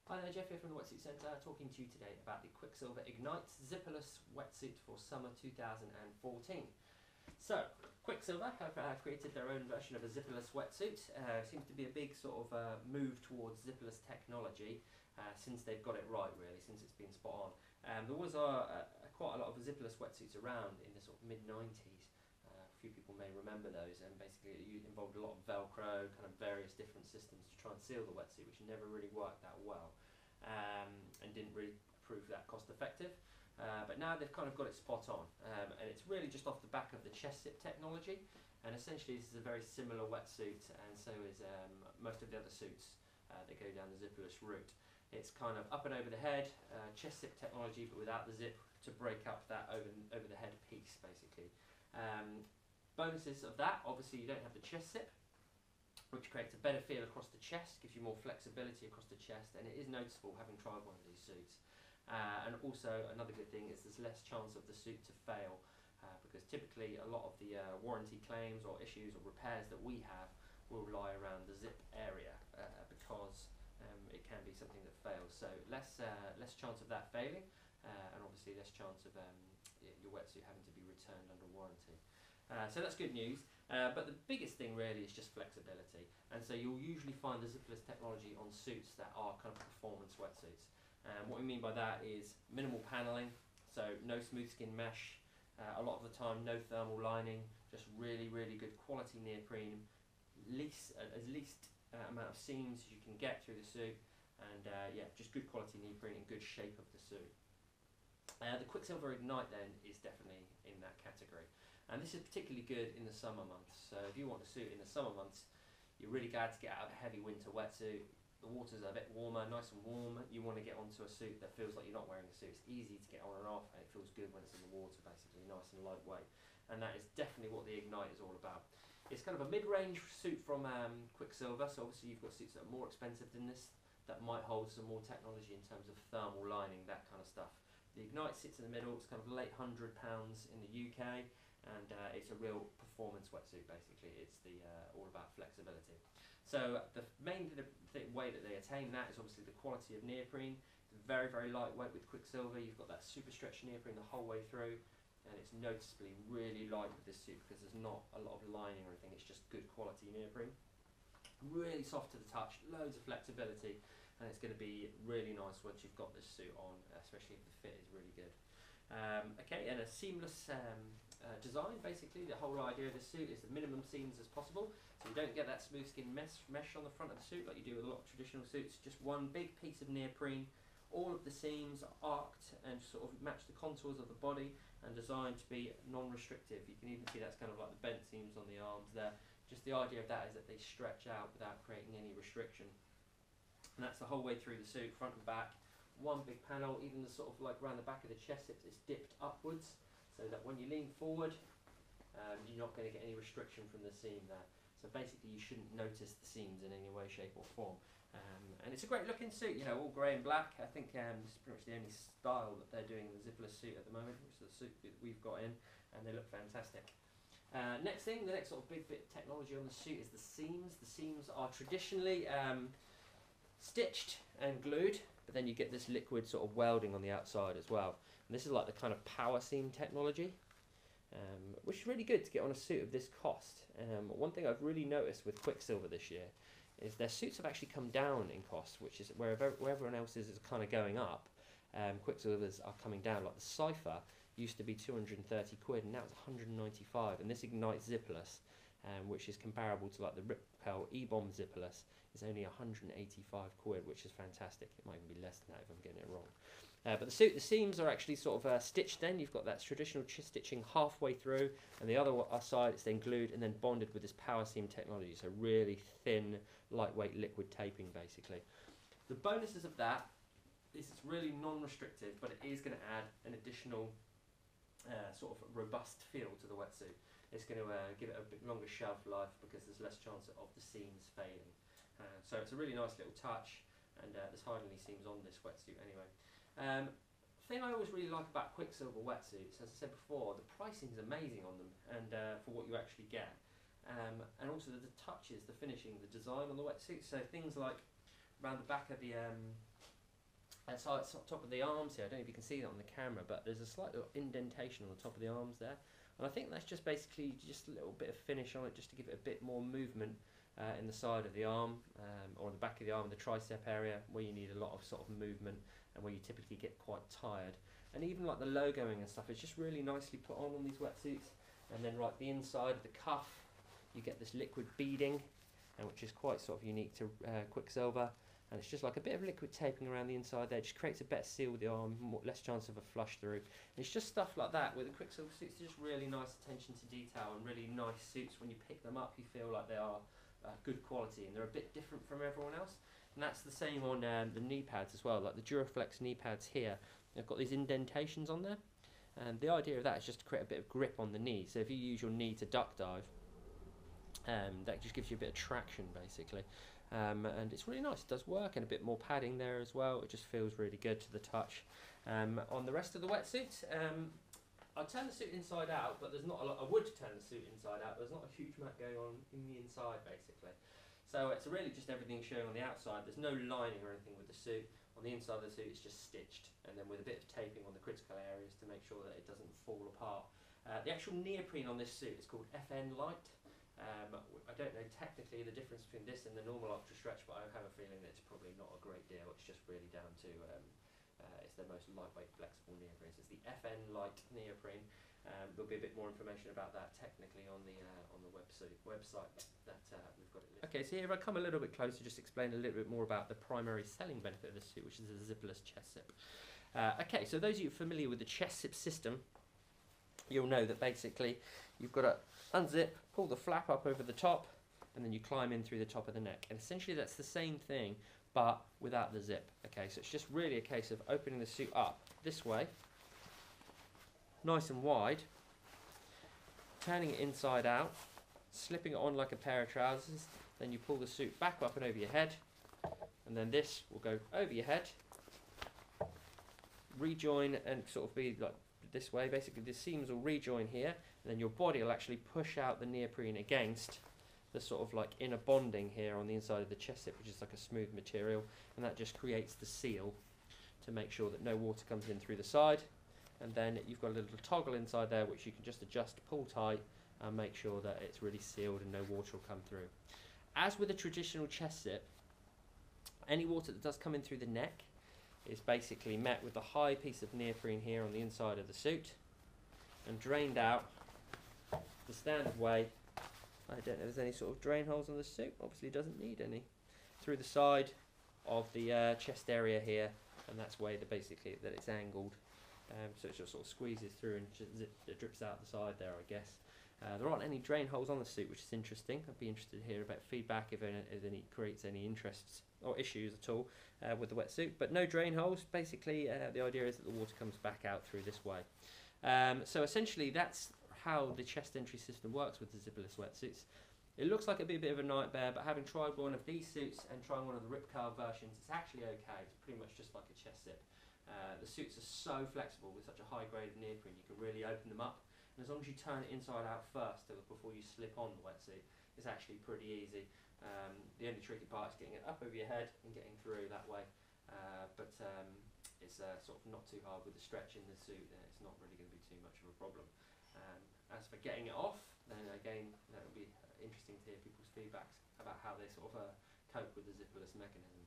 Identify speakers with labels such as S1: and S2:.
S1: Hi there, Jeff here from the Wetsuit Cetre, talking to you today about the Quiksilver Ignite Zipperless wetsuit for summer 2014. So, Quiksilver have created their own version of a zipperless wetsuit. Seems to be a big sort of move towards zipperless technology since they've got it right, really, since it's been spot on. There was quite a lot of zipperless wetsuits around in the sort of mid-90s. A few people may remember those, and basically it involved a lot of Velcro, kind of various different systems to try and seal the wetsuit, which never really worked that well, and didn't really prove that cost effective. But now they've kind of got it spot on, and it's really just off the back of the chest zip technology, and essentially this is a very similar wetsuit, and so is most of the other suits that go down the zipperless route. It's kind of up and over the head, chest zip technology, but without the zip to break up that over the head piece, basically. Bonuses of that, obviously you don't have the chest zip, which creates a better feel across the chest, gives you more flexibility across the chest, and it is noticeable having tried one of these suits. And also another good thing is there's less chance of the suit to fail, because typically a lot of the warranty claims or issues or repairs that we have will lie around the zip area, because it can be something that fails. So less chance of that failing, and obviously less chance of your wetsuit having to be returned under warranty. So that's good news, but the biggest thing really is just flexibility, and so you'll usually find the zipperless technology on suits that are kind of performance wetsuits. What we mean by that is minimal paneling, so no smooth skin mesh, a lot of the time no thermal lining, just really good quality neoprene, as least amount of seams as you can get through the suit, and yeah, just good quality neoprene and good shape of the suit. The Quiksilver Ignite then is definitely in that category. And this is particularly good in the summer months. So if you want a suit in the summer months, you're really glad to get out of a heavy winter wetsuit. The water's a bit warmer, nice and warm. You want to get onto a suit that feels like you're not wearing a suit. It's easy to get on and off, and it feels good when it's in the water, basically, nice and lightweight. And that is definitely what the Ignite is all about. It's kind of a mid-range suit from Quiksilver, so obviously you've got suits that are more expensive than this, that might hold some more technology in terms of thermal lining, that kind of stuff. The Ignite sits in the middle. It's kind of late £100 in the UK, and it's a real performance wetsuit, basically. It's all about flexibility. So the main way that they attain that is obviously the quality of neoprene. It's very lightweight with Quiksilver. You've got that super stretch neoprene the whole way through, and it's noticeably really light with this suit because there's not a lot of lining or anything. It's just good quality neoprene. Really soft to the touch, loads of flexibility, and it's going to be really nice once you've got this suit on, especially if the fit is really good. Okay, and a seamless design, basically. The whole idea of this suit is the minimum seams as possible, so you don't get that smooth skin mesh on the front of the suit like you do with a lot of traditional suits. Just one big piece of neoprene. All of the seams are arced and sort of match the contours of the body, and designed to be non-restrictive. You can even see that's kind of like the bent seams on the arms there. Just the idea of that is that they stretch out without creating any restriction. And that's the whole way through the suit, front and back. One big panel, even the sort of like around the back of the chest, it's dipped upwards, so that when you lean forward, you're not going to get any restriction from the seam there. So basically you shouldn't notice the seams in any way, shape or form. And it's a great looking suit, you know, all grey and black. I think this is pretty much the only style that they're doing the zipperless suit at the moment, which is the suit that we've got in, and they look fantastic. Next thing, the next sort of big bit of technology on the suit is the seams. The seams are traditionally stitched and glued, but then you get this liquid sort of welding on the outside as well. And this is like the kind of power seam technology, which is really good to get on a suit of this cost. One thing I've really noticed with Quiksilver this year is their suits have actually come down in cost, which is where everyone else is kind of going up. Quiksilvers are coming down. Like the Cypher used to be 230 quid, and now it's 195. And this Ignite Zipperless, which is comparable to like the Ripel E-Bomb Zipperless, is only 185 quid, which is fantastic. It might even be less than that if I'm getting it wrong. But the seams are actually sort of stitched then. You've got that traditional stitching halfway through, and the other side it's then glued and then bonded with this power seam technology, so really thin, lightweight liquid taping, basically. The bonuses of that is it's really non-restrictive, but it is going to add an additional sort of robust feel to the wetsuit. It's going to give it a bit longer shelf life because there's less chance of the seams failing. So it's a really nice little touch, and there's hardly any seams on this wetsuit anyway. Thing I always really like about Quiksilver wetsuits, as I said before, the pricing is amazing on them, and for what you actually get. And also the touches, the finishing, the design on the wetsuit. So things like around the back of the So it's on top of the arms here. I don't know if you can see that on the camera, but there's a slight little indentation on the top of the arms there. And I think that's just basically just a little bit of finish on it, just to give it a bit more movement in the side of the arm, or the back of the arm, the tricep area, where you need a lot of sort of movement and where you typically get quite tired. And even like the logoing and stuff is just really nicely put on these wetsuits. And then right the inside of the cuff, you get this liquid beading, which is quite sort of unique to Quiksilver. And it's just like a bit of liquid taping around the inside there, just creates a better seal with the arm, less chance of a flush through. And it's just stuff like that with the Quiksilver suits. Just really nice attention to detail and really nice suits. When you pick them up, you feel like they are good quality, and they're a bit different from everyone else. And that's the same on the knee pads as well. Like the Duraflex knee pads here, they've got these indentations on there, and the idea of that is just to create a bit of grip on the knee. So if you use your knee to duck dive, that just gives you a bit of traction basically. And it's really nice. It does work, and a bit more padding there as well. It just feels really good to the touch. On the rest of the wetsuit, I turn the suit inside out, but there's not a lot. I would turn the suit inside out, but there's not a huge amount going on in the inside basically. So it's really just everything showing on the outside. There's no lining or anything with the suit. On the inside of the suit, it's just stitched, and then with a bit of taping on the critical areas to make sure that it doesn't fall apart. The actual neoprene on this suit is called FN Light. I don't know technically the difference between this and the normal Ultra Stretch, but I have a feeling that it's probably not a great deal. It's just really down to it's the most lightweight, flexible neoprene. So it's the FN Light neoprene. There'll be a bit more information about that technically on the website that we've got it listed. Okay, so here if I come a little bit closer, just explain a little bit more about the primary selling benefit of this suit, which is the zipperless chest zip. Okay, so those of you familiar with the chest zip system, you'll know that basically you've got to unzip, pull the flap up over the top, and then you climb in through the top of the neck. And essentially that's the same thing, but without the zip. Okay, so it's just really a case of opening the suit up this way, nice and wide, turning it inside out, slipping it on like a pair of trousers, then you pull the suit back up and over your head, and then this will go over your head, rejoin and sort of be like this way. Basically the seams will rejoin here, and then your body will actually push out the neoprene against the sort of like inner bonding here on the inside of the chest zip, which is like a smooth material, and that just creates the seal to make sure that no water comes in through the side. And then you've got a little toggle inside there which you can just adjust, pull tight, and make sure that it's really sealed and no water will come through. As with a traditional chest zip, any water that does come in through the neck is basically met with a high piece of neoprene here on the inside of the suit and drained out the standard way. I don't know if there's any sort of drain holes on the suit, obviously doesn't need any, through the side of the chest area here, and that's where basically that it's angled, so it just sort of squeezes through and just it drips out the side there, I guess. There aren't any drain holes on the suit, which is interesting. I'd be interested to hear about feedback if any creates any interests or issues at all with the wetsuit. But no drain holes. Basically, the idea is that the water comes back out through this way. So essentially, that's how the chest entry system works with the zipperless wetsuits. It looks like it'd be a bit of a nightmare, but having tried one of these suits and trying one of the rip curl versions, it's actually okay. It's pretty much just like a chest zip. The suits are so flexible with such a high grade of neoprene, you can really open them up. And as long as you turn it inside out first before you slip on the wetsuit, it's actually pretty easy. The only tricky part is getting it up over your head and getting through that way. But it's sort of not too hard with the stretch in the suit. It's not really going to be too much of a problem. As for getting it off, then again, that would be interesting to hear people's feedbacks about how they sort of cope with the zipperless mechanism.